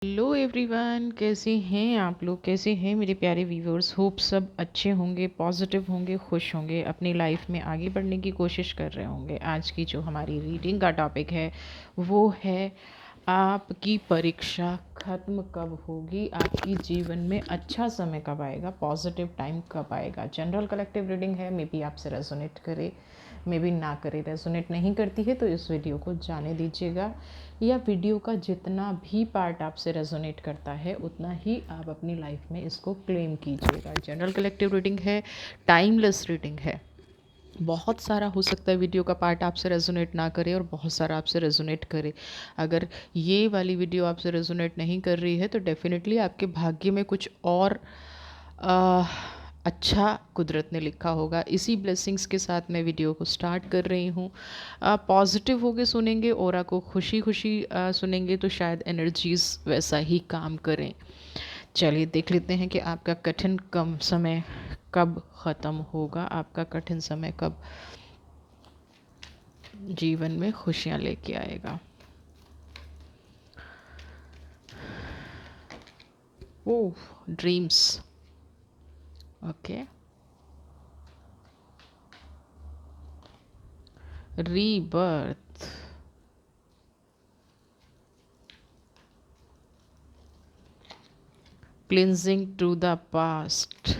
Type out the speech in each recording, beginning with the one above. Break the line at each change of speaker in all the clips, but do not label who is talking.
Hello everyone, कैसे हैं आप लोग? कैसे हैं मेरे प्यारे व्यूवर्स? होप सब अच्छे होंगे, पॉजिटिव होंगे, खुश होंगे, अपनी लाइफ में आगे बढ़ने की कोशिश कर रहे होंगे। आज की जो हमारी रीडिंग का टॉपिक है वो है आपकी परीक्षा ख़त्म कब होगी, आपकी जीवन में अच्छा समय कब आएगा, पॉजिटिव टाइम कब आएगा। जनरल कलेक्टिव रीडिंग है, मे बी आपसे रेजोनेट करे, मे बी ना करे। रेजोनेट नहीं करती है तो इस वीडियो को जाने दीजिएगा, या वीडियो का जितना भी पार्ट आपसे रेजोनेट करता है उतना ही आप अपनी लाइफ में इसको क्लेम कीजिएगा। जनरल कलेक्टिव रीडिंग है, टाइमलेस रीडिंग है। बहुत सारा हो सकता है वीडियो का पार्ट आपसे रेजोनेट ना करे और बहुत सारा आपसे रेजोनेट करे। अगर ये वाली वीडियो आपसे रेजोनेट नहीं कर रही है तो डेफिनेटली आपके भाग्य में कुछ और आ, अच्छा कुदरत ने लिखा होगा। इसी ब्लेसिंग्स के साथ मैं वीडियो को स्टार्ट कर रही हूँ। पॉजिटिव होके सुनेंगे, ऑरा को खुशी खुशी सुनेंगे तो शायद एनर्जीज वैसा ही काम करें। चलिए देख लेते हैं कि आपका कठिन कम समय कब ख़त्म होगा, आपका कठिन समय कब जीवन में खुशियाँ लेके आएगा। Oh, dreams. Okay, rebirth, cleansing to the past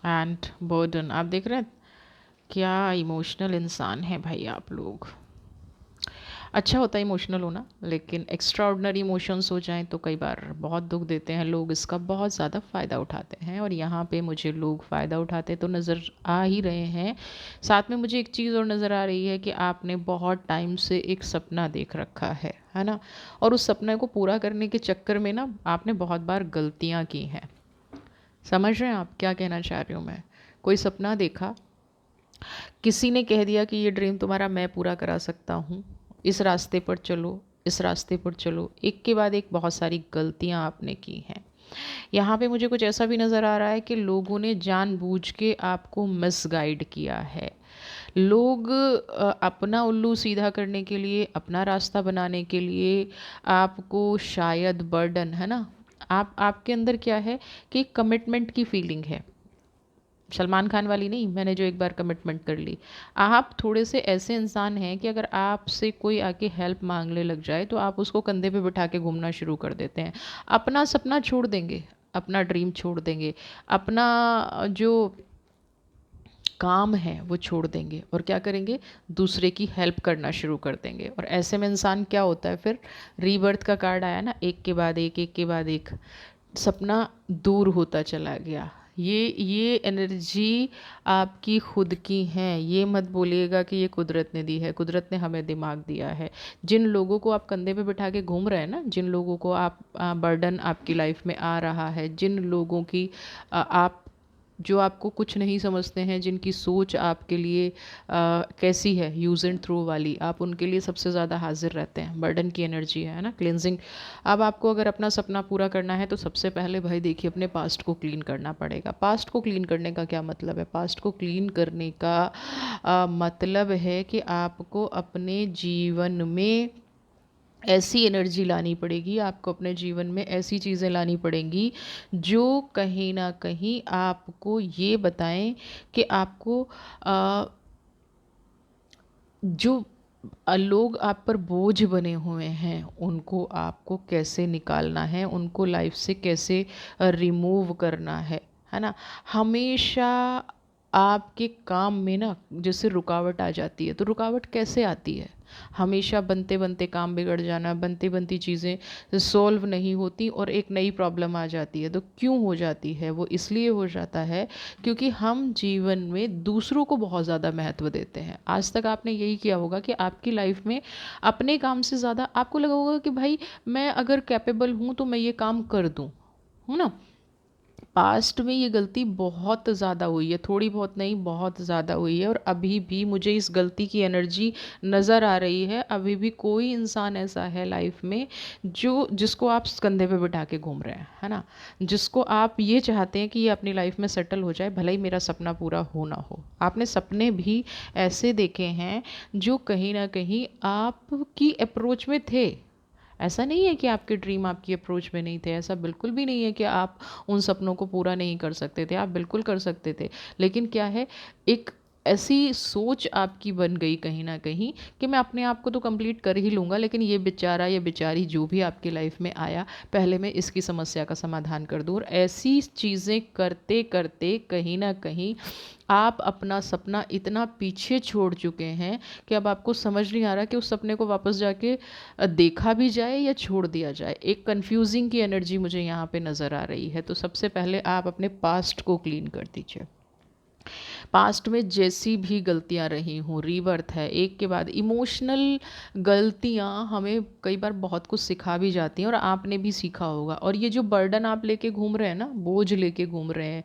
and burden. आप देख रहे हैं क्या इमोशनल इंसान है भाई आप लोग। अच्छा होता है इमोशनल होना, लेकिन एक्स्ट्रा ऑर्डनरी इमोशंस हो जाएं तो कई बार बहुत दुख देते हैं लोग, इसका बहुत ज़्यादा फ़ायदा उठाते हैं। और यहाँ पे मुझे लोग फ़ायदा उठाते तो नज़र आ ही रहे हैं। साथ में मुझे एक चीज़ और नज़र आ रही है कि आपने बहुत टाइम से एक सपना देख रखा है ना। और उस सपने को पूरा करने के चक्कर में ना आपने बहुत बार गलतियाँ की हैं। समझ रहे हैं आप क्या कहना चाह रही हूँ मैं? कोई सपना देखा, किसी ने कह दिया कि ये ड्रीम तुम्हारा मैं पूरा करा सकता हूँ, इस रास्ते पर चलो, इस रास्ते पर चलो। एक के बाद एक बहुत सारी गलतियाँ आपने की हैं। यहाँ पे मुझे कुछ ऐसा भी नज़र आ रहा है कि लोगों ने जानबूझ के आपको मिसगाइड किया है। लोग अपना उल्लू सीधा करने के लिए, अपना रास्ता बनाने के लिए आपको शायद बर्डन है ना। आपके अंदर क्या है कि कमिटमेंट की फीलिंग है। सलमान खान वाली नहीं, मैंने जो एक बार कमिटमेंट कर ली। आप थोड़े से ऐसे इंसान हैं कि अगर आपसे कोई आके हेल्प मांगने लग जाए तो आप उसको कंधे पे बिठा के घूमना शुरू कर देते हैं। अपना सपना छोड़ देंगे, अपना ड्रीम छोड़ देंगे, अपना जो काम है वो छोड़ देंगे और क्या करेंगे, दूसरे की हेल्प करना शुरू कर देंगे। और ऐसे में इंसान क्या होता है फिर, रीबर्थ का कार्ड आया ना, एक के बाद एक, एक के बाद एक सपना दूर होता चला गया। ये एनर्जी आपकी खुद की है, ये मत बोलिएगा कि ये कुदरत ने दी है। कुदरत ने हमें दिमाग दिया है। जिन लोगों को आप कंधे पे बिठा के घूम रहे हैं ना, जिन लोगों को आप बर्डन आपकी लाइफ में आ रहा है, जिन लोगों की आप जो आपको कुछ नहीं समझते हैं, जिनकी सोच आपके लिए कैसी है, यूज़ एंड थ्रो वाली, आप उनके लिए सबसे ज़्यादा हाजिर रहते हैं। बर्डन की एनर्जी है ना, क्लिनजिंग। अब आपको अगर अपना सपना पूरा करना है तो सबसे पहले भाई देखिए अपने पास्ट को क्लीन करना पड़ेगा। पास्ट को क्लीन करने का क्या मतलब है? पास्ट को क्लीन करने का मतलब है कि आपको अपने जीवन में ऐसी एनर्जी लानी पड़ेगी, आपको अपने जीवन में ऐसी चीज़ें लानी पड़ेंगी जो कहीं ना कहीं आपको ये बताएं कि आपको जो लोग आप पर बोझ बने हुए हैं उनको आपको कैसे निकालना है, उनको लाइफ से कैसे रिमूव करना है ना। हमेशा आपके काम में ना जैसे रुकावट आ जाती है, तो रुकावट कैसे आती है? हमेशा बनते बनते काम बिगड़ जाना, बनती बनती चीज़ें सॉल्व नहीं होती और एक नई प्रॉब्लम आ जाती है। तो क्यों हो जाती है वो? इसलिए हो जाता है क्योंकि हम जीवन में दूसरों को बहुत ज़्यादा महत्व देते हैं। आज तक आपने यही किया होगा कि आपकी लाइफ में अपने काम से ज़्यादा आपको लगा होगा कि भाई मैं अगर कैपेबल हूँ तो मैं ये काम कर दूँ, है ना। पास्ट में ये गलती बहुत ज़्यादा हुई है, थोड़ी बहुत नहीं, बहुत ज़्यादा हुई है, और अभी भी मुझे इस गलती की एनर्जी नज़र आ रही है। अभी भी कोई इंसान ऐसा है लाइफ में जो जिसको आप कंधे पे बिठा के घूम रहे हैं, है ना, जिसको आप ये चाहते हैं कि ये अपनी लाइफ में सेटल हो जाए, भले ही मेरा सपना पूरा हो ना हो। आपने सपने भी ऐसे देखे हैं जो कहीं ना कहीं आपकी अप्रोच में थे। ऐसा नहीं है कि आपके ड्रीम आपकी अप्रोच में नहीं थे, ऐसा बिल्कुल भी नहीं है कि आप उन सपनों को पूरा नहीं कर सकते थे, आप बिल्कुल कर सकते थे। लेकिन क्या है, एक ऐसी सोच आपकी बन गई कहीं ना कहीं कि मैं अपने आप को तो कंप्लीट कर ही लूँगा, लेकिन ये बेचारा या बेचारी जो भी आपकी लाइफ में आया, पहले मैं इसकी समस्या का समाधान कर दूँ। और ऐसी चीज़ें करते करते कहीं ना कहीं आप अपना सपना इतना पीछे छोड़ चुके हैं कि अब आपको समझ नहीं आ रहा कि उस सपने को वापस जाके देखा भी जाए या छोड़ दिया जाए। एक कंफ्यूजिंग की एनर्जी मुझे यहाँ पे नज़र आ रही है। तो सबसे पहले आप अपने पास्ट को क्लीन कर दीजिए। पास्ट में जैसी भी गलतियाँ रही हों, रीबर्थ है, एक के बाद इमोशनल गलतियाँ हमें कई बार बहुत कुछ सिखा भी जाती हैं, और आपने भी सीखा होगा। और ये जो बर्डन आप लेके घूम रहे हैं ना, बोझ लेके घूम रहे हैं,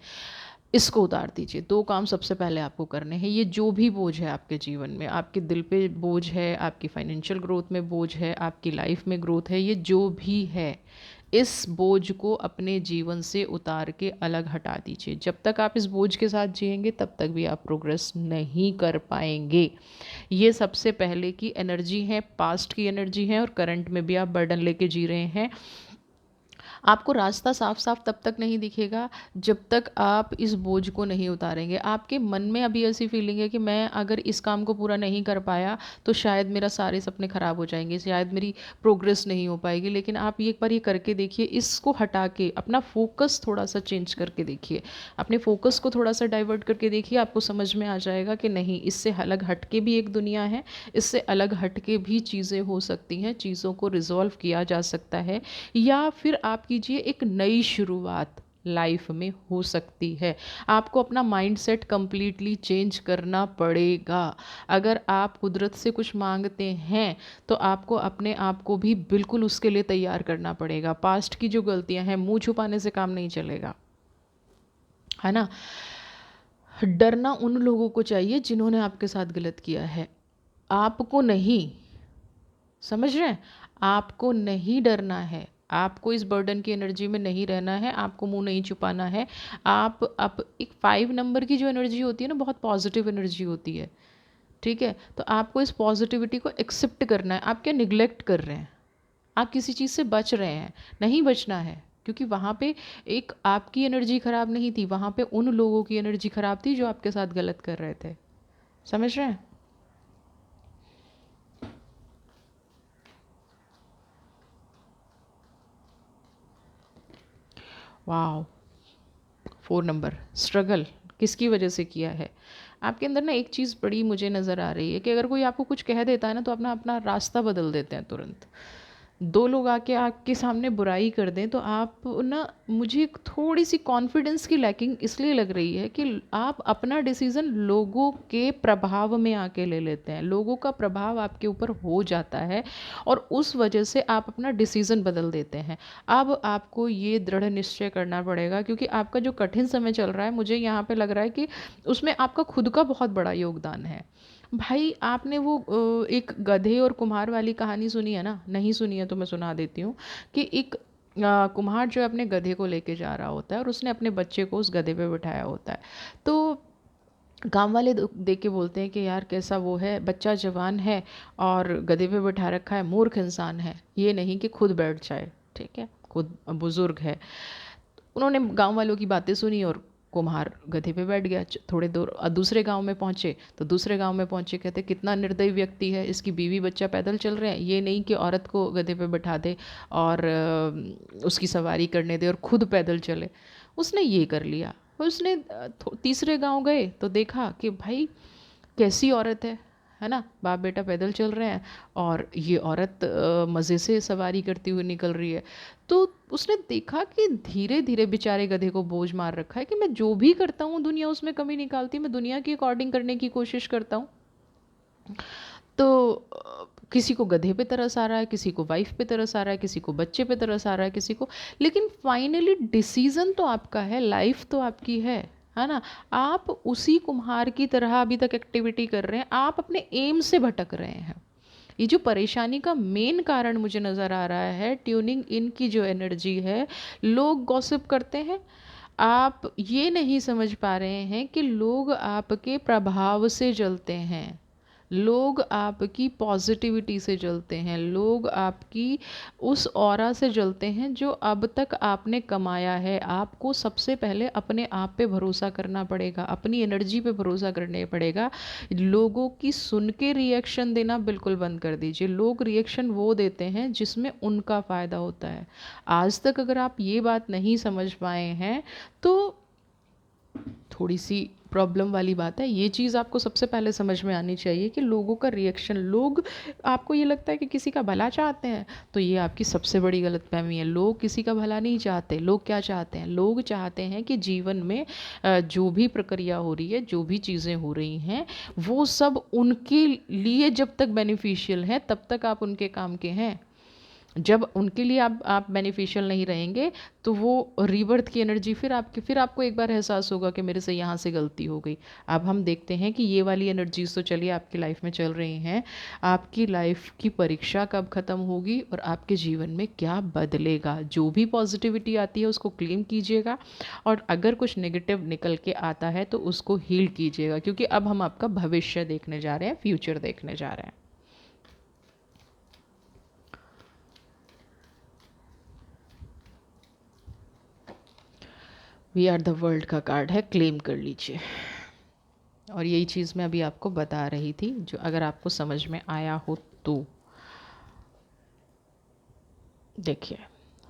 इसको उतार दीजिए। दो काम सबसे पहले आपको करने हैं। ये जो भी बोझ है आपके जीवन में, आपके दिल पे बोझ है, आपकी फाइनेंशियल ग्रोथ में बोझ है, आपकी लाइफ में ग्रोथ है, ये जो भी है, इस बोझ को अपने जीवन से उतार के अलग हटा दीजिए। जब तक आप इस बोझ के साथ जिएंगे तब तक भी आप प्रोग्रेस नहीं कर पाएंगे। ये सबसे पहले की एनर्जी है, पास्ट की एनर्जी है, और करंट में भी आप बर्डन लेके जी रहे हैं। आपको रास्ता साफ साफ तब तक नहीं दिखेगा जब तक आप इस बोझ को नहीं उतारेंगे। आपके मन में अभी ऐसी फीलिंग है कि मैं अगर इस काम को पूरा नहीं कर पाया तो शायद मेरा सारे सपने ख़राब हो जाएंगे, शायद मेरी प्रोग्रेस नहीं हो पाएगी। लेकिन आप एक बार ये करके देखिए, इसको हटा के अपना फोकस थोड़ा सा चेंज करके देखिए, अपने फोकस को थोड़ा सा डाइवर्ट करके देखिए। आपको समझ में आ जाएगा कि नहीं, इससे अलग हट के भी एक दुनिया है, इससे अलग हट के भी चीज़ें हो सकती हैं, चीज़ों को रिजॉल्व किया जा सकता है, या फिर आप कीजिए एक नई शुरुआत लाइफ में हो सकती है। आपको अपना माइंडसेट कंप्लीटली चेंज करना पड़ेगा। अगर आप कुदरत से कुछ मांगते हैं तो आपको अपने आप को भी बिल्कुल उसके लिए तैयार करना पड़ेगा। पास्ट की जो गलतियां हैं, मुंह छुपाने से काम नहीं चलेगा, है ना। डरना उन लोगों को चाहिए जिन्होंने आपके साथ गलत किया है, आपको नहीं। समझ रहे हैं, आपको नहीं डरना है, आपको इस बर्डन की एनर्जी में नहीं रहना है, आपको मुंह नहीं छुपाना है। आप एक 5 नंबर की जो एनर्जी होती है ना, बहुत पॉजिटिव एनर्जी होती है, ठीक है। तो आपको इस पॉजिटिविटी को एक्सेप्ट करना है। आप क्या निगलेक्ट कर रहे हैं, आप किसी चीज़ से बच रहे हैं, नहीं बचना है। क्योंकि वहाँ पे एक आपकी एनर्जी ख़राब नहीं थी, वहाँ पे उन लोगों की एनर्जी ख़राब थी जो आपके साथ गलत कर रहे थे। समझ रहे हैं। वाह, 4 नंबर, स्ट्रगल किसकी वजह से किया है। आपके अंदर ना एक चीज़ बड़ी मुझे नज़र आ रही है कि अगर कोई आपको कुछ कह देता है ना, तो अपना अपना रास्ता बदल देते हैं तुरंत। दो लोग आके आपके सामने बुराई कर दें तो आप ना, मुझे थोड़ी सी कॉन्फिडेंस की लैकिंग इसलिए लग रही है कि आप अपना डिसीज़न लोगों के प्रभाव में आके ले लेते हैं, लोगों का प्रभाव आपके ऊपर हो जाता है, और उस वजह से आप अपना डिसीज़न बदल देते हैं। अब आपको ये दृढ़ निश्चय करना पड़ेगा, क्योंकि आपका जो कठिन समय चल रहा है, मुझे यहाँ पे लग रहा है कि उसमें आपका खुद का बहुत बड़ा योगदान है। भाई, आपने वो एक गधे और कुम्हार वाली कहानी सुनी है ना? नहीं सुनी है तो मैं सुना देती हूँ कि एक कुम्हार जो है अपने गधे को लेके जा रहा होता है, और उसने अपने बच्चे को उस गधे पे बिठाया होता है। तो गांव वाले देख के बोलते हैं कि यार कैसा वो है, बच्चा जवान है और गधे पे बिठा रखा है, मूर्ख इंसान है, ये नहीं कि खुद बैठ जाए, ठीक है, खुद बुजुर्ग है। उन्होंने गांव वालों की बातें सुनी और कुम्हार गधे पे बैठ गया। थोड़े दूर दूसरे गांव में पहुंचे, तो दूसरे गांव में पहुंचे, कहते कितना निर्दयी व्यक्ति है, इसकी बीवी बच्चा पैदल चल रहे हैं, ये नहीं कि औरत को गधे पे बैठा दे और उसकी सवारी करने दे और खुद पैदल चले। उसने ये कर लिया। उसने तीसरे गांव गए तो देखा कि भाई कैसी औरत है ना, बाप बेटा पैदल चल रहे हैं और ये औरत मज़े से सवारी करती हुई निकल रही है। तो उसने देखा कि धीरे धीरे बेचारे गधे को बोझ मार रखा है कि मैं जो भी करता हूँ दुनिया उसमें कमी निकालती है, मैं दुनिया की अकॉर्डिंग करने की कोशिश करता हूँ। तो किसी को गधे पे तरस आ रहा है, किसी को वाइफ पे तरस आ रहा है, किसी को बच्चे पे तरस आ रहा है, किसी को, लेकिन फाइनली डिसीजन तो आपका है, लाइफ तो आपकी है ना। आप उसी कुम्हार की तरह अभी तक एक्टिविटी कर रहे हैं, आप अपने एम से भटक रहे हैं। ये जो परेशानी का मेन कारण मुझे नज़र आ रहा है, ट्यूनिंग इन की जो एनर्जी है, लोग गॉसिप करते हैं, आप ये नहीं समझ पा रहे हैं कि लोग आपके प्रभाव से जलते हैं, लोग आपकी पॉजिटिविटी से जलते हैं, लोग आपकी उस ऑरा से जलते हैं जो अब तक आपने कमाया है। आपको सबसे पहले अपने आप पे भरोसा करना पड़ेगा, अपनी एनर्जी पे भरोसा करने पड़ेगा। लोगों की सुन के रिएक्शन देना बिल्कुल बंद कर दीजिए। लोग रिएक्शन वो देते हैं जिसमें उनका फ़ायदा होता है। आज तक अगर आप ये बात नहीं समझ पाए हैं तो थोड़ी सी प्रॉब्लम वाली बात है। ये चीज़ आपको सबसे पहले समझ में आनी चाहिए कि लोगों का रिएक्शन, लोग, आपको ये लगता है कि किसी का भला चाहते हैं, तो ये आपकी सबसे बड़ी गलतफहमी है। लोग किसी का भला नहीं चाहते। लोग क्या चाहते हैं? लोग चाहते हैं कि जीवन में जो भी प्रक्रिया हो रही है, जो भी चीज़ें हो रही हैं, वो सब उनके लिए जब तक बेनिफिशियल है तब तक आप उनके काम के हैं। जब उनके लिए आप बेनिफिशियल नहीं रहेंगे तो वो रीबर्थ की एनर्जी फिर आपको एक बार एहसास होगा कि मेरे से यहाँ से गलती हो गई। अब हम देखते हैं कि ये वाली एनर्जीज तो चलिए आपकी लाइफ में चल रही हैं, आपकी लाइफ की परीक्षा कब ख़त्म होगी और आपके जीवन में क्या बदलेगा। जो भी पॉजिटिविटी आती है उसको क्लेम कीजिएगा, और अगर कुछ नेगेटिव निकल के आता है तो उसको हील कीजिएगा, क्योंकि अब हम आपका भविष्य देखने जा रहे हैं, फ्यूचर देखने जा रहे हैं। वी आर द वर्ल्ड का कार्ड है, क्लेम कर लीजिए। और यही चीज़ मैं अभी आपको बता रही थी, जो अगर आपको समझ में आया हो तो देखिए।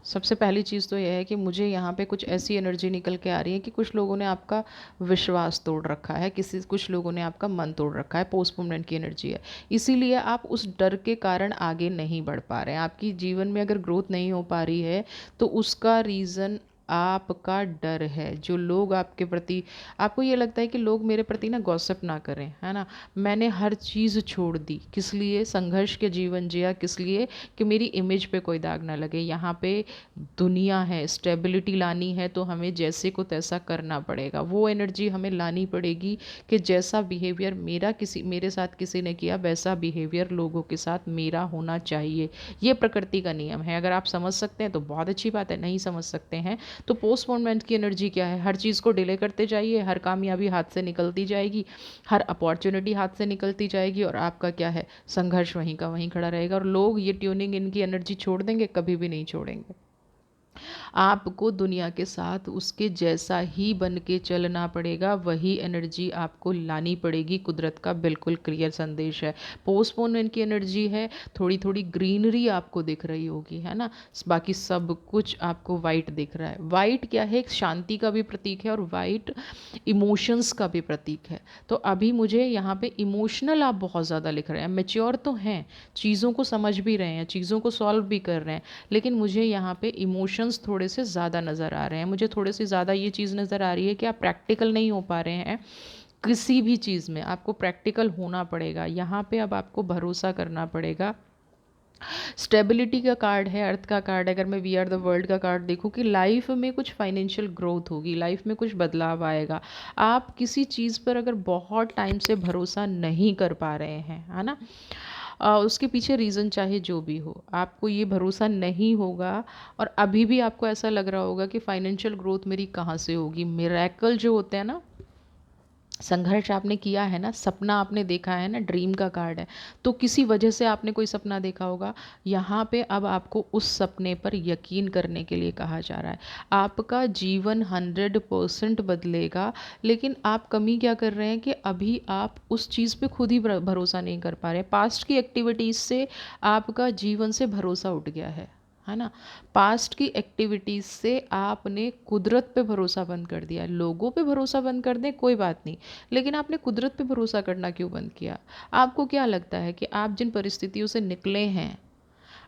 सबसे पहली चीज़ तो यह है कि मुझे यहाँ पे कुछ ऐसी एनर्जी निकल के आ रही है कि कुछ लोगों ने आपका विश्वास तोड़ रखा है, कुछ लोगों ने आपका मन तोड़ रखा है। पोस्टपोनमेंट की एनर्जी है, इसीलिए आप उस डर के कारण आगे नहीं बढ़ पा रहे हैं। आपकी जीवन में अगर ग्रोथ नहीं हो पा रही है तो उसका रीज़न आपका डर है। जो लोग आपके प्रति, आपको ये लगता है कि लोग मेरे प्रति ना गॉसिप ना करें, है ना। मैंने हर चीज़ छोड़ दी, किस लिए? संघर्ष के जीवन जिया, किस लिए? कि मेरी इमेज पे कोई दाग ना लगे। यहाँ पे दुनिया है, स्टेबिलिटी लानी है तो हमें जैसे को तैसा करना पड़ेगा। वो एनर्जी हमें लानी पड़ेगी कि जैसा बिहेवियर मेरे साथ किसी ने किया, वैसा बिहेवियर लोगों के साथ मेरा होना चाहिए। ये प्रकृति का नियम है। अगर आप समझ सकते हैं तो बहुत अच्छी बात है, नहीं समझ सकते हैं तो पोस्टपोनमेंट की एनर्जी क्या है? हर चीज़ को डिले करते जाइए, हर कामयाबी हाथ से निकलती जाएगी, हर अपॉर्चुनिटी हाथ से निकलती जाएगी, और आपका क्या है? संघर्ष वहीं का वहीं खड़ा रहेगा। और लोग ये ट्यूनिंग इनकी एनर्जी छोड़ देंगे? कभी भी नहीं छोड़ेंगे। आपको दुनिया के साथ उसके जैसा ही बन के चलना पड़ेगा, वही एनर्जी आपको लानी पड़ेगी। कुदरत का बिल्कुल क्लियर संदेश है। पोस्टपोनमेंट की एनर्जी है, थोड़ी थोड़ी ग्रीनरी आपको दिख रही होगी, है ना। बाकी सब कुछ आपको वाइट दिख रहा है। वाइट क्या है? एक शांति का भी प्रतीक है, और वाइट इमोशंस का भी प्रतीक है। तो अभी मुझे यहाँ पे इमोशनल आप बहुत ज़्यादा लिख रहे हैं। मेच्योर तो हैं, चीज़ों को समझ भी रहे हैं, चीज़ों को सॉल्व भी कर रहे हैं, लेकिन मुझे यहाँ पे इमोशंस थोड़े से ज़्यादा नज़र आ रहे हैं। मुझे थोड़े से ज़्यादा ये चीज़ नज़र आ रही है कि आप प्रैक्टिकल नहीं हो पा रहे हैं। किसी भी चीज़ में आपको प्रैक्टिकल होना पड़ेगा। यहाँ पे अब आपको भरोसा करना पड़ेगा। स्टेबिलिटी का कार्ड है, अर्थ का कार्ड है। अगर मैं वी आर द वर्ल्ड का कार्ड देखूँ कि लाइफ में कुछ फाइनेंशियल ग्रोथ होगी, लाइफ में कुछ बदलाव आएगा। आप किसी चीज़ पर अगर बहुत टाइम से भरोसा नहीं कर पा रहे हैं, है ना, उसके पीछे रीज़न चाहे जो भी हो, आपको ये भरोसा नहीं होगा, और अभी भी आपको ऐसा लग रहा होगा कि फाइनेंशियल ग्रोथ मेरी कहाँ से होगी। मिरेकल जो होते हैं ना, संघर्ष आपने किया है ना, सपना आपने देखा है ना, ड्रीम का कार्ड है, तो किसी वजह से आपने कोई सपना देखा होगा। यहाँ पे अब आपको उस सपने पर यकीन करने के लिए कहा जा रहा है। आपका जीवन 100% बदलेगा, लेकिन आप कमी क्या कर रहे हैं कि अभी आप उस चीज़ पे खुद ही भरोसा नहीं कर पा रहे। पास्ट की एक्टिविटीज़ से आपका जीवन से भरोसा उठ गया है ना। पास्ट की एक्टिविटीज़ से आपने कुदरत पे भरोसा बंद कर दिया। लोगों पे भरोसा बंद कर दें कोई बात नहीं, लेकिन आपने कुदरत पे भरोसा करना क्यों बंद किया? आपको क्या लगता है कि आप जिन परिस्थितियों से निकले हैं,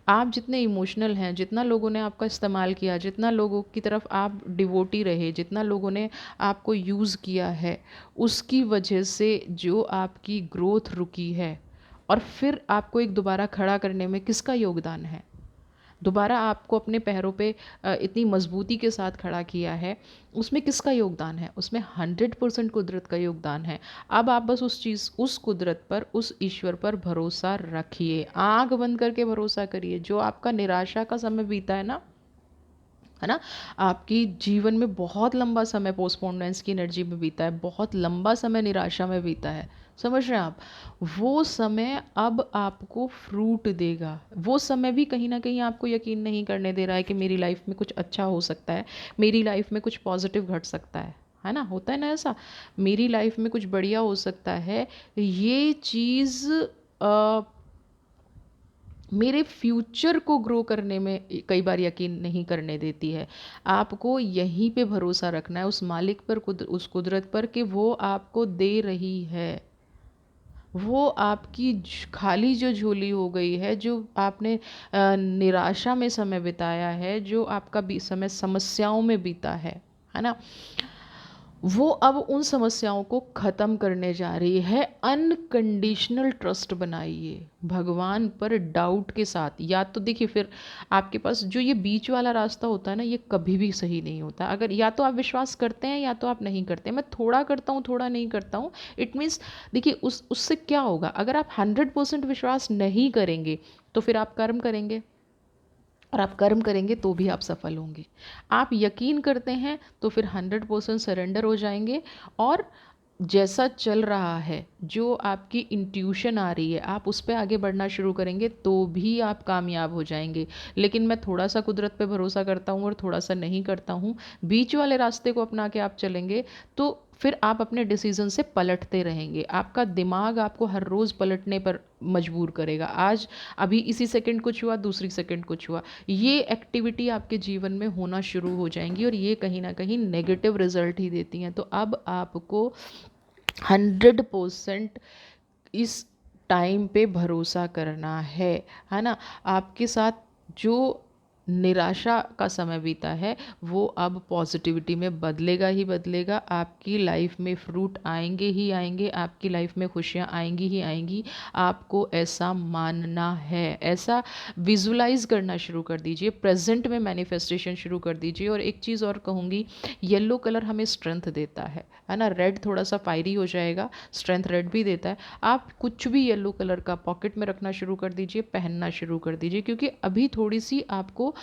आप जितने इमोशनल हैं, जितना लोगों ने आपका इस्तेमाल किया, जितना लोगों की तरफ आप डिवोटी रहे, जितना लोगों ने आपको यूज़ किया है, उसकी वजह से जो आपकी ग्रोथ रुकी है, और फिर आपको एक दोबारा खड़ा करने में किसका योगदान है? दोबारा आपको अपने पैरों पे इतनी मजबूती के साथ खड़ा किया है, उसमें किसका योगदान है? उसमें 100% कुदरत का योगदान है। अब आप बस उस चीज़, उस कुदरत पर, उस ईश्वर पर भरोसा रखिए, आंख बंद करके भरोसा करिए। जो आपका निराशा का समय बीता है ना, आपकी जीवन में बहुत लंबा समय पोस्टपोनेंस की एनर्जी में बीता है, बहुत लंबा समय निराशा में बीता है, समझ रहे हैं आप? वो समय अब आपको फ्रूट देगा। वो समय भी कहीं ना कहीं आपको यकीन नहीं करने दे रहा है कि मेरी लाइफ में कुछ अच्छा हो सकता है, मेरी लाइफ में कुछ पॉजिटिव घट सकता है ना? होता है ना ऐसा, मेरी लाइफ में कुछ बढ़िया हो सकता है। ये चीज़ मेरे फ्यूचर को ग्रो करने में कई बार यकीन नहीं करने देती है। आपको यहीं पे भरोसा रखना है उस मालिक पर, उस कुदरत पर, कि वो आपको दे रही है। वो आपकी खाली जो झोली हो गई है, जो आपने निराशा में समय बिताया है, जो आपका समय समस्याओं में बीता है ना, वो अब उन समस्याओं को ख़त्म करने जा रही है। अनकंडीशनल ट्रस्ट बनाइए भगवान पर, डाउट के साथ। या तो देखिए, फिर आपके पास जो ये बीच वाला रास्ता होता है ना, ये कभी भी सही नहीं होता। अगर या तो आप विश्वास करते हैं या तो आप नहीं करते। मैं थोड़ा करता हूँ, थोड़ा नहीं करता हूँ, इट मीन्स, देखिए उससे क्या होगा? अगर आप 100% विश्वास नहीं करेंगे तो फिर आप कर्म करेंगे, और आप कर्म करेंगे तो भी आप सफल होंगे। आप यकीन करते हैं तो फिर 100% सरेंडर हो जाएंगे, और जैसा चल रहा है, जो आपकी इंट्यूशन आ रही है, आप उस पर आगे बढ़ना शुरू करेंगे तो भी आप कामयाब हो जाएंगे। लेकिन मैं थोड़ा सा कुदरत पे भरोसा करता हूँ और थोड़ा सा नहीं करता हूँ, बीच वाले रास्ते को अपना के आप चलेंगे, तो फिर आप अपने डिसीजन से पलटते रहेंगे। आपका दिमाग आपको हर रोज़ पलटने पर मजबूर करेगा। आज अभी इसी सेकंड कुछ हुआ, दूसरी सेकंड कुछ हुआ, ये एक्टिविटी आपके जीवन में होना शुरू हो जाएंगी, और ये कहीं ना कहीं नेगेटिव रिजल्ट ही देती हैं। तो अब आपको 100% इस टाइम पे भरोसा करना है ना? आपके साथ जो निराशा का समय बीता है, वो अब पॉजिटिविटी में बदलेगा ही बदलेगा। आपकी लाइफ में फ्रूट आएंगे ही आएंगे, आपकी लाइफ में खुशियाँ आएंगी ही आएंगी। आपको ऐसा मानना है, ऐसा विजुलाइज करना शुरू कर दीजिए, प्रेजेंट में मैनिफेस्टेशन शुरू कर दीजिए। और एक चीज़ और कहूँगी, येलो कलर हमें स्ट्रेंथ देता है ना? रेड थोड़ा सा फायरी हो जाएगा, स्ट्रेंथ रेड भी देता है। आप कुछ भी येलो कलर का पॉकेट में रखना शुरू कर दीजिए, पहनना शुरू कर दीजिए, क्योंकि अभी थोड़ी सी आपको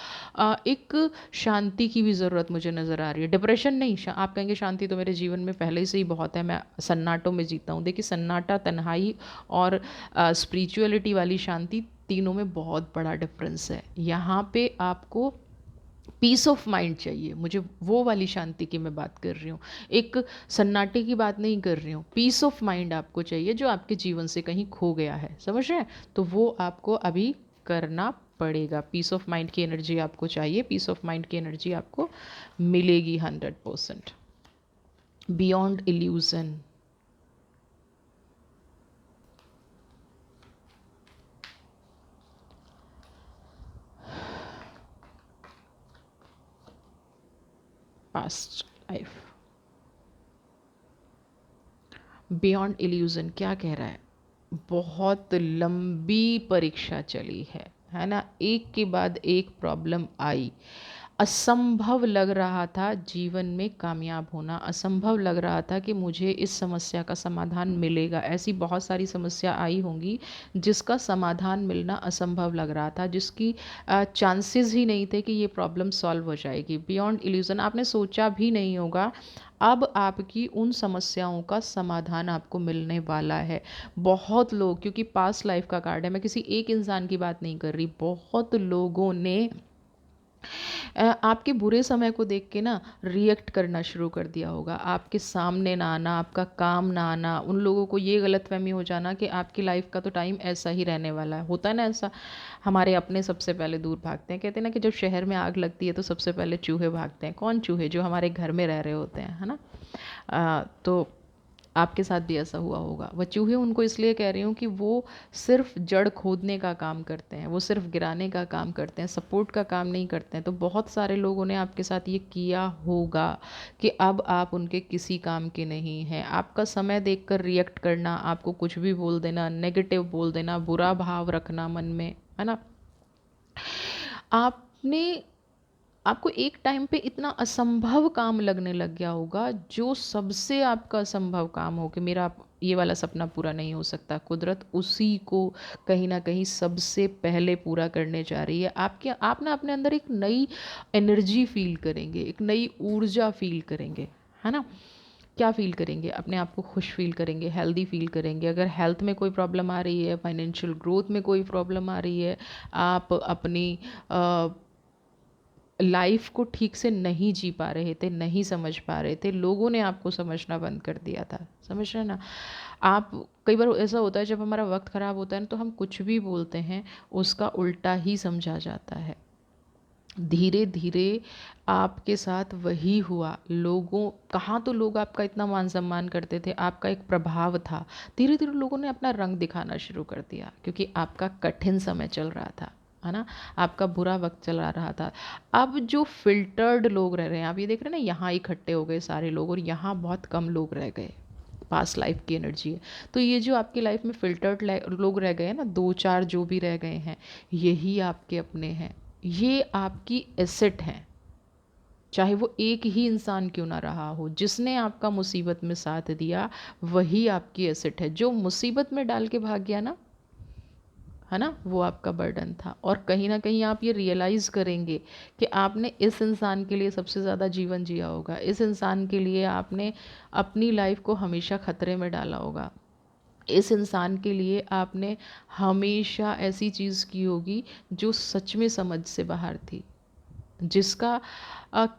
एक शांति की भी ज़रूरत मुझे नज़र आ रही है। डिप्रेशन नहीं, आप कहेंगे शांति तो मेरे जीवन में पहले से ही बहुत है, मैं सन्नाटों में जीता हूँ। देखिए, सन्नाटा, तन्हाई और स्पिरिचुअलिटी वाली शांति, तीनों में बहुत बड़ा डिफरेंस है। यहाँ पे आपको पीस ऑफ माइंड चाहिए, मुझे वो वाली शांति की मैं बात कर रही हूँ, एक सन्नाटे की बात नहीं कर रही हूँ। पीस ऑफ माइंड आपको चाहिए, जो आपके जीवन से कहीं खो गया है, समझ रहे हैं? तो वो आपको अभी करना पड़ेगा। पीस ऑफ माइंड की एनर्जी आपको चाहिए, पीस ऑफ माइंड की एनर्जी आपको मिलेगी 100%। Beyond illusion. Past life, beyond illusion क्या कह रहा है? बहुत लंबी परीक्षा चली है ना? एक के बाद एक प्रॉब्लम आई, असंभव लग रहा था जीवन में कामयाब होना, असंभव लग रहा था कि मुझे इस समस्या का समाधान मिलेगा। ऐसी बहुत सारी समस्या आई होंगी जिसका समाधान मिलना असंभव लग रहा था, जिसकी चांसेस ही नहीं थे कि ये प्रॉब्लम सॉल्व हो जाएगी। बियॉन्ड इल्यूज़न, आपने सोचा भी नहीं होगा, अब आपकी उन समस्याओं का समाधान आपको मिलने वाला है। बहुत लोग, क्योंकि पास्ट लाइफ का कार्ड है, मैं किसी एक इंसान की बात नहीं कर रही, बहुत लोगों ने आपके बुरे समय को देख के ना रिएक्ट करना शुरू कर दिया होगा। आपके सामने ना आना, आपका काम ना आना, उन लोगों को ये गलतफहमी हो जाना कि आपकी लाइफ का तो टाइम ऐसा ही रहने वाला है। होता है ना ऐसा? हमारे अपने सबसे पहले दूर भागते हैं। कहते हैं ना कि जब शहर में आग लगती है तो सबसे पहले चूहे भागते हैं। कौन चूहे? जो हमारे घर में रह रहे होते हैं, है ना? तो आपके साथ भी ऐसा हुआ होगा। वो चूहे उनको इसलिए कह रही हूँ कि वो सिर्फ जड़ खोदने का काम करते हैं, वो सिर्फ गिराने का काम करते हैं, सपोर्ट का काम नहीं करते हैं। तो बहुत सारे लोगों ने आपके साथ ये किया होगा कि अब आप उनके किसी काम के नहीं हैं। आपका समय देखकर रिएक्ट करना, आपको कुछ भी बोल देना, नेगेटिव बोल देना, बुरा भाव रखना मन में, है ना। आपने आपको एक टाइम पे इतना असंभव काम लगने लग गया होगा, जो सबसे आपका असंभव काम हो कि मेरा ये वाला सपना पूरा नहीं हो सकता, कुदरत उसी को कहीं ना कहीं सबसे पहले पूरा करने जा रही है। आप ना अपने अंदर एक नई एनर्जी फील करेंगे, एक नई ऊर्जा फील करेंगे, है ना। क्या फील करेंगे? अपने आप को खुश फील करेंगे, हेल्दी फील करेंगे। अगर हेल्थ में कोई प्रॉब्लम आ रही है, फाइनेंशियल ग्रोथ में कोई प्रॉब्लम आ रही है, आप अपनी लाइफ को ठीक से नहीं जी पा रहे थे, नहीं समझ पा रहे थे, लोगों ने आपको समझना बंद कर दिया था, समझ रहे हैं ना आप। कई बार ऐसा होता है जब हमारा वक्त ख़राब होता है ना, तो हम कुछ भी बोलते हैं उसका उल्टा ही समझा जाता है। धीरे धीरे आपके साथ वही हुआ। लोगों कहाँ तो लोग आपका इतना मान सम्मान करते थे, आपका एक प्रभाव था, धीरे धीरे लोगों ने अपना रंग दिखाना शुरू कर दिया, क्योंकि आपका कठिन समय चल रहा था, है ना। आपका बुरा वक्त चला रहा था। अब जो फिल्टर्ड लोग रह रहे हैं, आप ये देख रहे हैं ना, यहाँ इकट्ठे हो गए सारे लोग और यहाँ बहुत कम लोग रह गए। पास्ट लाइफ की एनर्जी है। तो ये जो आपकी लाइफ में फिल्टर्ड लोग रह गए हैं ना, दो चार जो भी रह गए हैं, यही आपके अपने हैं, ये आपकी एसेट हैं। चाहे वो एक ही इंसान क्यों ना रहा हो, जिसने आपका मुसीबत में साथ दिया वही आपकी एसेट है। जो मुसीबत में डाल के भाग गया ना, है ना, वो आपका बर्डन था। और कहीं ना कहीं आप ये रियलाइज़ करेंगे कि आपने इस इंसान के लिए सबसे ज़्यादा जीवन जिया होगा, इस इंसान के लिए आपने अपनी लाइफ को हमेशा ख़तरे में डाला होगा, इस इंसान के लिए आपने हमेशा ऐसी चीज़ की होगी जो सच में समझ से बाहर थी, जिसका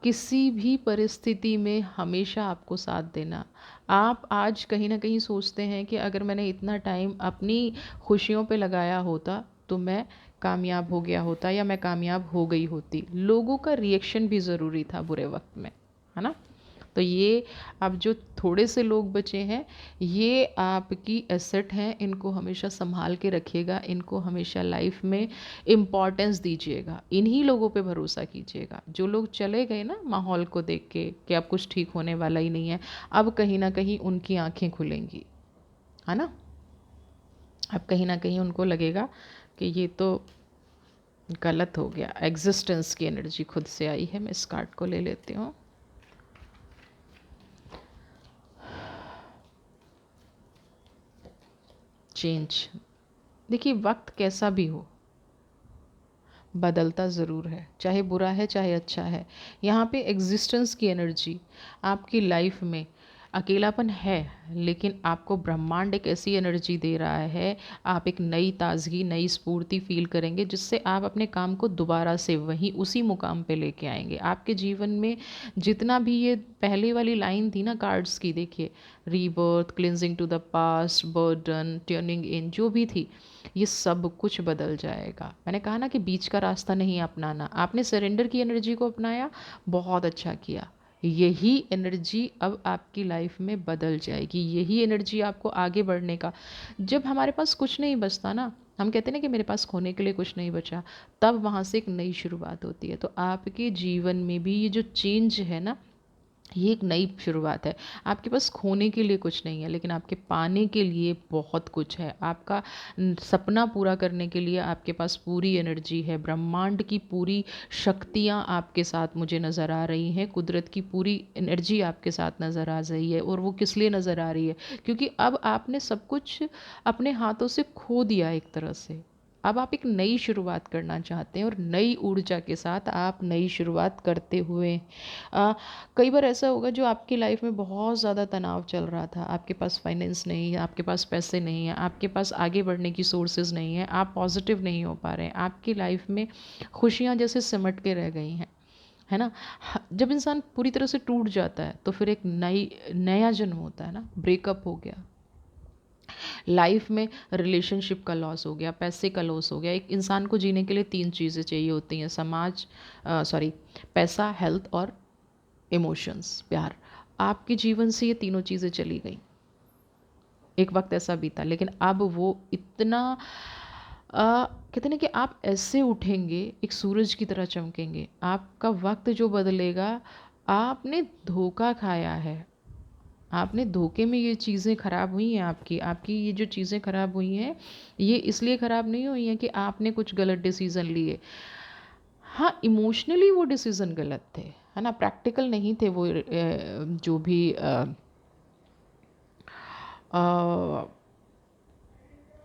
किसी भी परिस्थिति में हमेशा आपको साथ देना। आप आज कहीं ना कहीं सोचते हैं कि अगर मैंने इतना टाइम अपनी खुशियों पे लगाया होता तो मैं कामयाब हो गया होता या मैं कामयाब हो गई होती। लोगों का रिएक्शन भी ज़रूरी था बुरे वक्त में, है ना। तो ये अब जो थोड़े से लोग बचे हैं, ये आपकी एसेट हैं, इनको हमेशा संभाल के रखिएगा, इनको हमेशा लाइफ में इम्पॉर्टेंस दीजिएगा, इन्हीं लोगों पे भरोसा कीजिएगा। जो लोग चले गए ना माहौल को देख के कि अब कुछ ठीक होने वाला ही नहीं है, अब कहीं ना कहीं उनकी आंखें खुलेंगी, है ना। अब कहीं ना कहीं उनको लगेगा कि ये तो गलत हो गया। एग्जिस्टेंस की एनर्जी खुद से आई है। मैं इस कार्ड को ले लेती हूँ। चेंज। देखिए, वक्त कैसा भी हो बदलता ज़रूर है, चाहे बुरा है चाहे अच्छा है। यहाँ पे एग्जिस्टेंस की एनर्जी आपकी लाइफ में अकेलापन है, लेकिन आपको ब्रह्मांड एक ऐसी एनर्जी दे रहा है, आप एक नई ताजगी, नई स्फूर्ति फील करेंगे, जिससे आप अपने काम को दोबारा से वहीं उसी मुकाम पे लेके आएंगे। आपके जीवन में जितना भी ये पहले वाली लाइन थी ना कार्ड्स की, देखिए, rebirth, cleansing to the past, burden, turning in, जो भी थी, ये सब कुछ बदल जाएगा। मैंने कहा ना कि बीच का रास्ता नहीं अपनाना। आपने सरेंडर की एनर्जी को अपनाया, बहुत अच्छा किया। यही एनर्जी अब आपकी लाइफ में बदल जाएगी, यही एनर्जी आपको आगे बढ़ने का। जब हमारे पास कुछ नहीं बचता ना, हम कहते हैं ना कि मेरे पास खोने के लिए कुछ नहीं बचा, तब वहाँ से एक नई शुरुआत होती है। तो आपके जीवन में भी ये जो चेंज है ना, ये एक नई शुरुआत है। आपके पास खोने के लिए कुछ नहीं है, लेकिन आपके पाने के लिए बहुत कुछ है। आपका सपना पूरा करने के लिए आपके पास पूरी एनर्जी है। ब्रह्मांड की पूरी शक्तियाँ आपके साथ मुझे नज़र आ रही हैं, कुदरत की पूरी एनर्जी आपके साथ नज़र आ रही है। और वो किस लिए नज़र आ रही है? क्योंकि अब आपने सब कुछ अपने हाथों से खो दिया एक तरह से। अब आप एक नई शुरुआत करना चाहते हैं, और नई ऊर्जा के साथ आप नई शुरुआत करते हुए कई बार ऐसा होगा जो आपकी लाइफ में बहुत ज़्यादा तनाव चल रहा था, आपके पास फाइनेंस नहीं है, आपके पास पैसे नहीं है, आपके पास आगे बढ़ने की सोर्सेज नहीं है, आप पॉजिटिव नहीं हो पा रहे हैं, आपकी लाइफ में खुशियाँ जैसे सिमट के रह गई हैं, है ना। जब इंसान पूरी तरह से टूट जाता है तो फिर एक नया जन्म होता है ना। ब्रेकअप हो गया, लाइफ में रिलेशनशिप का लॉस हो गया, पैसे का लॉस हो गया। एक इंसान को जीने के लिए तीन चीज़ें चाहिए होती हैं, पैसा, हेल्थ और इमोशंस, प्यार। आपके जीवन से ये तीनों चीज़ें चली गई। एक वक्त ऐसा भी था, लेकिन अब वो इतना कहते हैं ना कि आप ऐसे उठेंगे, एक सूरज की तरह चमकेंगे। आपका वक्त जो बदलेगा, आपने धोखा खाया है, आपने धोखे में ये चीज़ें ख़राब हुई हैं आपकी। आपकी ये जो चीज़ें ख़राब हुई हैं, ये इसलिए ख़राब नहीं हुई हैं कि आपने कुछ गलत डिसीज़न लिए। हाँ, इमोशनली वो डिसीज़न गलत थे, है ना, प्रैक्टिकल नहीं थे वो जो भी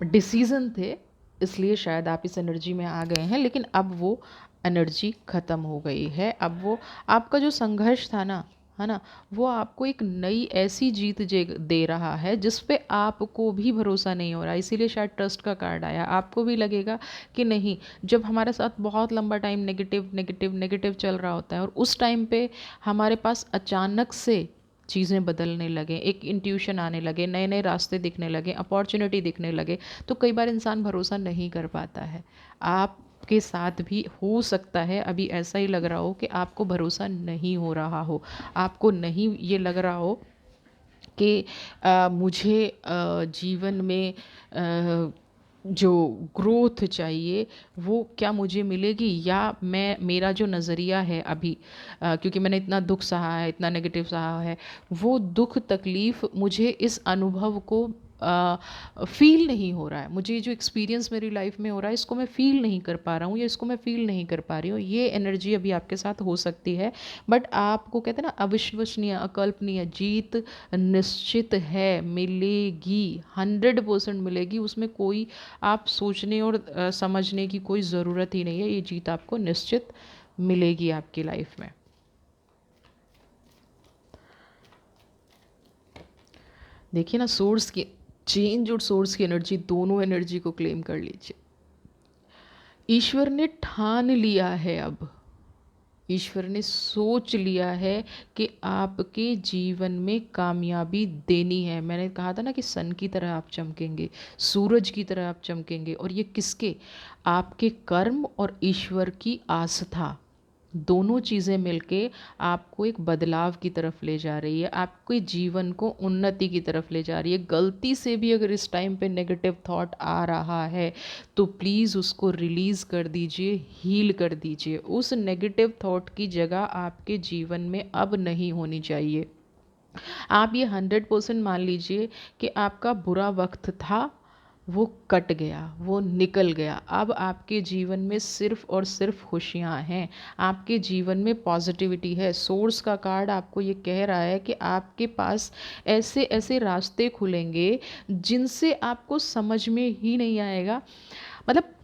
डिसीज़न थे, इसलिए शायद आप इस एनर्जी में आ गए हैं। लेकिन अब वो एनर्जी ख़त्म हो गई है। अब वो आपका जो संघर्ष था ना, है ना, वो आपको एक नई ऐसी जीत दे रहा है जिस पे आपको भी भरोसा नहीं हो रहा। इसीलिए शायद ट्रस्ट का कार्ड आया। आपको भी लगेगा कि नहीं, जब हमारे साथ बहुत लंबा टाइम नेगेटिव नेगेटिव नेगेटिव चल रहा होता है और उस टाइम पे हमारे पास अचानक से चीज़ें बदलने लगें, एक इंट्यूशन आने लगे, नए नए रास्ते दिखने लगे, अपॉर्चुनिटी दिखने लगे, तो कई बार इंसान भरोसा नहीं कर पाता है। आपके साथ भी हो सकता है अभी ऐसा ही लग रहा हो कि आपको भरोसा नहीं हो रहा हो, आपको नहीं ये लग रहा हो कि मुझे जीवन में जो ग्रोथ चाहिए वो क्या मुझे मिलेगी, या मैं मेरा जो नज़रिया है अभी, क्योंकि मैंने इतना दुख सहा है, इतना नेगेटिव सहा है, वो दुख तकलीफ़ मुझे इस अनुभव को फ़ील नहीं हो रहा है। मुझे जो एक्सपीरियंस मेरी लाइफ में हो रहा है इसको मैं फ़ील नहीं कर पा रहा हूँ, या इसको मैं फ़ील नहीं कर पा रही हूँ। ये एनर्जी अभी आपके साथ हो सकती है। बट आपको कहते हैं ना, अविश्वसनीय, अकल्पनीय जीत निश्चित है, मिलेगी, 100% मिलेगी। उसमें कोई आप सोचने और समझने की कोई ज़रूरत ही नहीं है। ये जीत आपको निश्चित मिलेगी आपकी लाइफ में। देखिए ना, सोर्स की चेंज और सोर्स की एनर्जी, दोनों एनर्जी को क्लेम कर लीजिए। ईश्वर ने ठान लिया है, अब ईश्वर ने सोच लिया है कि आपके जीवन में कामयाबी देनी है। मैंने कहा था ना कि सन की तरह आप चमकेंगे, सूरज की तरह आप चमकेंगे। और ये किसके? आपके कर्म और ईश्वर की आस्था, दोनों चीज़ें मिलके आपको एक बदलाव की तरफ ले जा रही है, आपके जीवन को उन्नति की तरफ ले जा रही है। गलती से भी अगर इस टाइम पे नेगेटिव थॉट आ रहा है तो प्लीज़ उसको रिलीज़ कर दीजिए, हील कर दीजिए। उस नेगेटिव थॉट की जगह आपके जीवन में अब नहीं होनी चाहिए। आप ये 100% मान लीजिए कि आपका बुरा वक्त था, वो कट गया, वो निकल गया। अब आपके जीवन में सिर्फ और सिर्फ खुशियाँ हैं, आपके जीवन में पॉजिटिविटी है। सोर्स का कार्ड आपको ये कह रहा है कि आपके पास ऐसे ऐसे रास्ते खुलेंगे जिनसे आपको समझ में ही नहीं आएगा। मतलब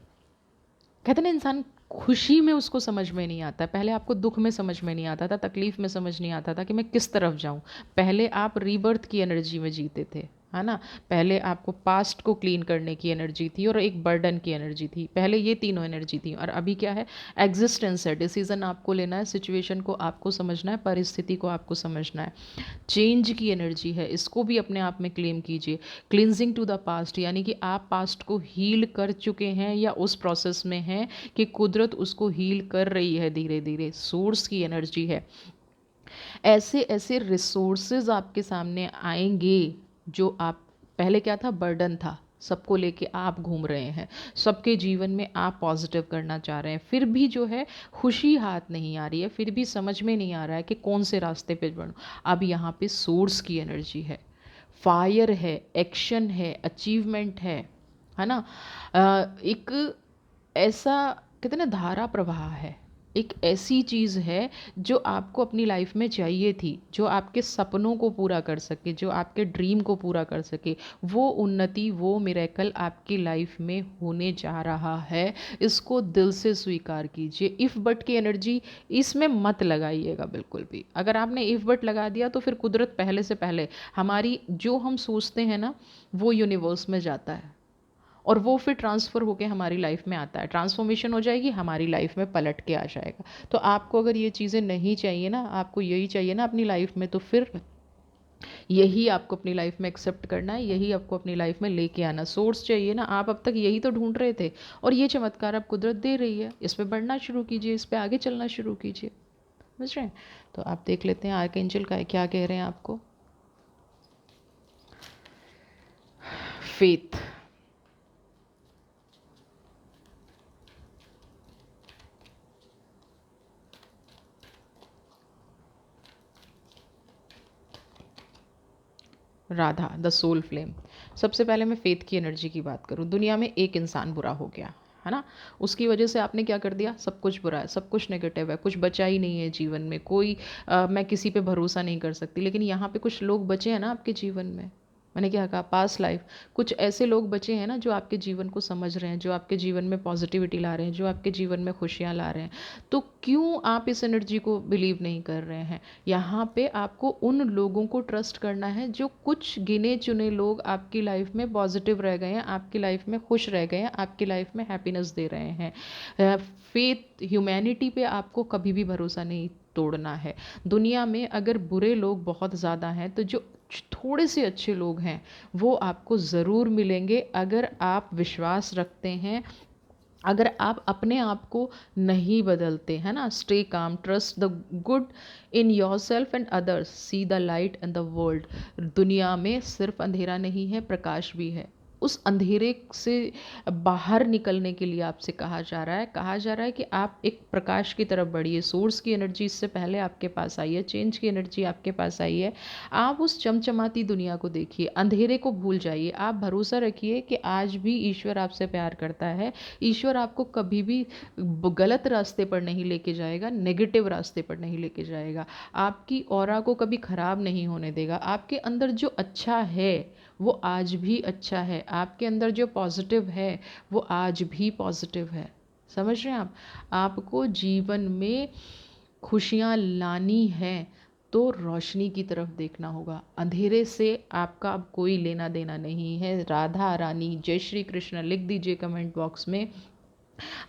कहते ना, इंसान खुशी में उसको समझ में नहीं आता। पहले आपको दुख में समझ में नहीं आता था, तकलीफ़ में समझ नहीं आता था कि मैं किस तरफ जाऊं। पहले आप रीबर्थ की एनर्जी में जीते थे, है ना। पहले आपको पास्ट को क्लीन करने की एनर्जी थी और एक बर्डन की एनर्जी थी। पहले ये तीनों एनर्जी थी। और अभी क्या है? एग्जिस्टेंस है। डिसीज़न आपको लेना है, सिचुएशन को आपको समझना है, परिस्थिति को आपको समझना है। चेंज की एनर्जी है, इसको भी अपने आप में क्लेम कीजिए। क्लिनजिंग टू द पास्ट, यानी कि आप पास्ट को हील कर चुके हैं या उस प्रोसेस में हैं कि कुदरत उसको हील कर रही है धीरे धीरे। सोर्स की एनर्जी है। ऐसे ऐसे रिसोर्सेज आपके सामने आएंगे जो आप, पहले क्या था? बर्डन था, सबको लेके आप घूम रहे हैं, सबके जीवन में आप पॉजिटिव करना चाह रहे हैं, फिर भी जो है खुशी हाथ नहीं आ रही है, फिर भी समझ में नहीं आ रहा है कि कौन से रास्ते पे बढ़ूं। अब यहाँ पे सोर्स की एनर्जी है, फायर है, एक्शन है, अचीवमेंट है ना। एक ऐसा कहते हैं ना, धारा प्रवाह है, एक ऐसी चीज़ है जो आपको अपनी लाइफ में चाहिए थी, जो आपके सपनों को पूरा कर सके, जो आपके ड्रीम को पूरा कर सके। वो उन्नति, वो मिरेकल आपकी लाइफ में होने जा रहा है। इसको दिल से स्वीकार कीजिए। इफ़ बट की एनर्जी इसमें मत लगाइएगा बिल्कुल भी। अगर आपने इफ़ बट लगा दिया तो फिर कुदरत पहले से पहले हमारी, जो हम सोचते हैं ना, वो यूनिवर्स में जाता है और वो फिर ट्रांसफ़र होके हमारी लाइफ में आता है, ट्रांसफॉर्मेशन हो जाएगी, हमारी लाइफ में पलट के आ जाएगा। तो आपको अगर ये चीज़ें नहीं चाहिए ना, आपको यही चाहिए ना अपनी लाइफ में, तो फिर यही आपको अपनी लाइफ में एक्सेप्ट करना है, यही आपको अपनी लाइफ में लेके आना। सोर्स चाहिए ना, आप अब तक यही तो ढूंढ रहे थे, और ये चमत्कार अब कुदरत दे रही है। इस पर बढ़ना शुरू कीजिए, इस पर आगे चलना शुरू कीजिए। समझ रहे हैं? तो आप देख लेते हैं आर्कएंजल का क्या कह रहे हैं आपको। Faith. Radha the soul flame. सबसे पहले मैं फेथ की एनर्जी की बात करूं, दुनिया में एक इंसान बुरा हो गया है ना, उसकी वजह से आपने क्या कर दिया, सब कुछ बुरा है, सब कुछ नेगेटिव है, कुछ बचा ही नहीं है जीवन में, कोई मैं किसी पे भरोसा नहीं कर सकती। लेकिन यहाँ पे कुछ लोग बचे हैं ना आपके जीवन में, मैंने क्या कहा, पास्ट लाइफ, कुछ ऐसे लोग बचे हैं ना जो आपके जीवन को समझ रहे हैं, जो आपके जीवन में पॉजिटिविटी ला रहे हैं, जो आपके जीवन में खुशियाँ ला रहे हैं। तो क्यों आप इस एनर्जी को बिलीव नहीं कर रहे हैं? यहाँ पे आपको उन लोगों को ट्रस्ट करना है जो कुछ गिने चुने लोग आपकी लाइफ में पॉजिटिव रह गए हैं, आपकी लाइफ में खुश रह गए हैं, आपकी लाइफ में हैप्पीनेस दे रहे हैं। फेथ ह्यूमैनिटी पे आपको कभी भी भरोसा नहीं तोड़ना है। दुनिया में अगर बुरे लोग बहुत ज़्यादा हैं तो जो थोड़े से अच्छे लोग हैं वो आपको ज़रूर मिलेंगे, अगर आप विश्वास रखते हैं, अगर आप अपने आप को नहीं बदलते हैं ना। Stay calm, trust the good in your self and others, see the light in the world. दुनिया में सिर्फ अंधेरा नहीं है, प्रकाश भी है। उस अंधेरे से बाहर निकलने के लिए आपसे कहा जा रहा है कि आप एक प्रकाश की तरफ बढ़िए। सोर्स की एनर्जी इससे पहले आपके पास आई है, चेंज की एनर्जी आपके पास आई है। आप उस चमचमाती दुनिया को देखिए, अंधेरे को भूल जाइए। आप भरोसा रखिए कि आज भी ईश्वर आपसे प्यार करता है। ईश्वर आपको कभी भी गलत रास्ते पर नहीं लेके जाएगा, नेगेटिव रास्ते पर नहीं लेके जाएगा, आपकी ऑरा को कभी ख़राब नहीं होने देगा। आपके अंदर जो अच्छा है वो आज भी अच्छा है, आपके अंदर जो पॉजिटिव है वो आज भी पॉजिटिव है। समझ रहे हैं आप? आपको जीवन में खुशियाँ लानी है तो रोशनी की तरफ देखना होगा, अंधेरे से आपका अब कोई लेना देना नहीं है। राधा रानी जय श्री कृष्ण लिख दीजिए कमेंट बॉक्स में।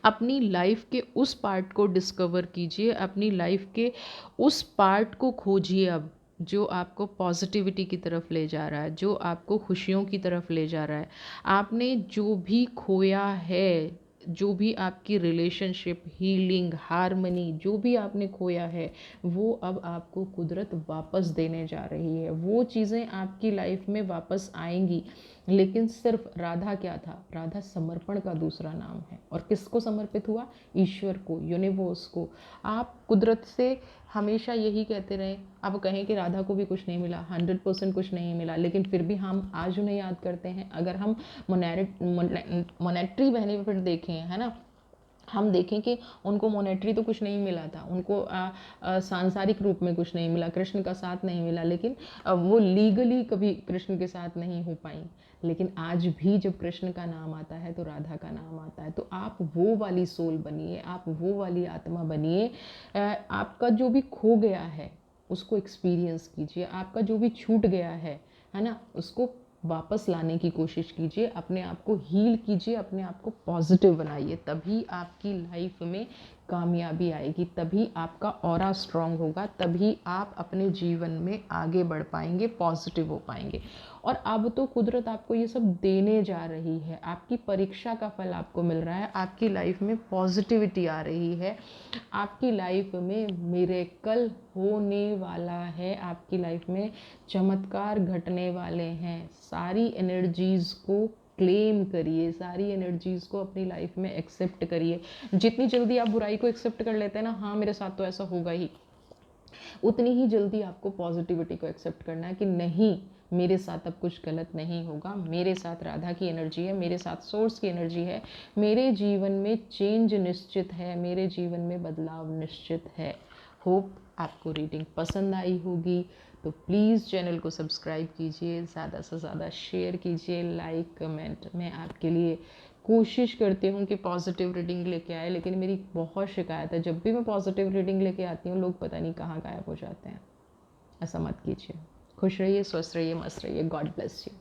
अपनी लाइफ के उस पार्ट को डिस्कवर कीजिए, अपनी लाइफ के उस पार्ट को खोजिए अब, जो आपको पॉजिटिविटी की तरफ ले जा रहा है, जो आपको खुशियों की तरफ ले जा रहा है। आपने जो भी खोया है, जो भी आपकी रिलेशनशिप, हीलिंग, हारमनी, जो भी आपने खोया है वो अब आपको कुदरत वापस देने जा रही है। वो चीज़ें आपकी लाइफ में वापस आएंगी। लेकिन सिर्फ राधा क्या था, राधा समर्पण का दूसरा नाम है। और किसको समर्पित हुआ? ईश्वर को, यूनिवर्स को। आप कुदरत से हमेशा यही कहते रहे, आप कहें कि राधा को भी कुछ नहीं मिला, 100% कुछ नहीं मिला, लेकिन फिर भी हम आज उन्हें याद करते हैं। अगर हम मोनेटरी बेनिफिट देखें, है ना, हम देखें कि उनको मोनेटरी तो कुछ नहीं मिला था, उनको सांसारिक रूप में कुछ नहीं मिला, कृष्ण का साथ नहीं मिला, लेकिन वो लीगली कभी कृष्ण के साथ नहीं हो पाई। लेकिन आज भी जब कृष्ण का नाम आता है तो राधा का नाम आता है। तो आप वो वाली सोल बनिए, आप वो वाली आत्मा बनिए। आपका जो भी खो गया है उसको एक्सपीरियंस कीजिए, आपका जो भी छूट गया है ना, उसको वापस लाने की कोशिश कीजिए, अपने आप को हील कीजिए, अपने आप को पॉजिटिव बनाइए। तभी आपकी लाइफ में कामयाबी आएगी, तभी आपका ऑरा स्ट्रांग होगा, तभी आप अपने जीवन में आगे बढ़ पाएंगे, पॉजिटिव हो पाएंगे। और अब तो कुदरत आपको ये सब देने जा रही है, आपकी परीक्षा का फल आपको मिल रहा है, आपकी लाइफ में पॉजिटिविटी आ रही है, आपकी लाइफ में मिरेकल होने वाला है, आपकी लाइफ में चमत्कार घटने वाले हैं। सारी एनर्जीज़ को क्लेम करिए, सारी एनर्जीज़ को अपनी लाइफ में एक्सेप्ट करिए। जितनी जल्दी आप बुराई को एक्सेप्ट कर लेते हैं ना, हाँ मेरे साथ तो ऐसा होगा ही, उतनी ही जल्दी आपको पॉजिटिविटी को एक्सेप्ट करना है कि नहीं, मेरे साथ अब कुछ गलत नहीं होगा, मेरे साथ राधा की एनर्जी है, मेरे साथ सोर्स की एनर्जी है, मेरे जीवन में चेंज निश्चित है, मेरे जीवन में बदलाव निश्चित है। होप आपको रीडिंग पसंद आई होगी, तो प्लीज़ चैनल को सब्सक्राइब कीजिए, ज़्यादा से ज़्यादा शेयर कीजिए, लाइक कमेंट। मैं आपके लिए कोशिश करती हूँ कि पॉजिटिव रीडिंग लेके आए, लेकिन मेरी बहुत शिकायत है, जब भी मैं पॉजिटिव रीडिंग लेके आती हूँ लोग पता नहीं कहाँ गायब हो जाते हैं। ऐसा मत कीजिए। खुश रहिए, स्वस्थ रहिए, मस्त रहिए। God bless you.